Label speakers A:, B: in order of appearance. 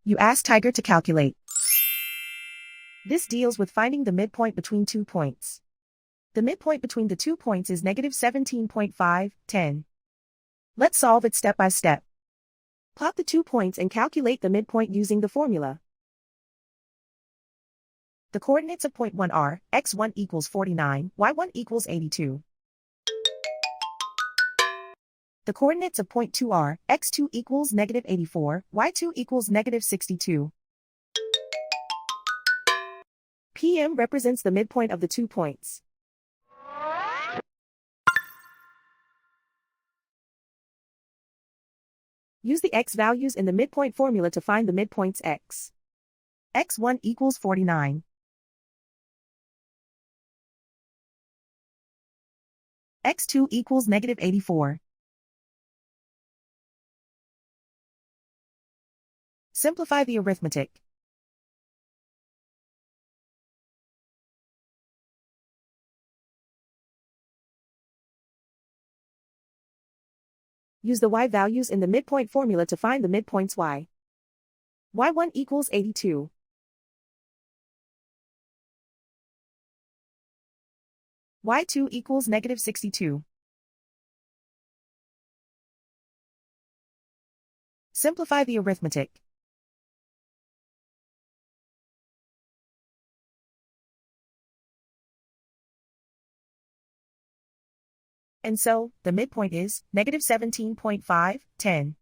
A: You ask Tiger to calculate. This deals with finding the midpoint between 2 points. The midpoint between the 2 points is negative 17.5, 10. Let's solve it step by step. Plot the 2 points and calculate the midpoint using the formula. The coordinates of point 1 are, x1 equals 49, y1 equals 82. The coordinates of point 2 are, x2 equals negative 84, y2 equals negative 62. PM represents the midpoint of the 2 points. Use the x values in the midpoint formula to find the midpoints x. x1 equals 49. x2 equals negative 84. Simplify the arithmetic. Use the y values in the midpoint formula to find the midpoints y. y1 equals 82. y2 equals negative 62. Simplify the arithmetic. And so, the midpoint is negative 17.5, 10.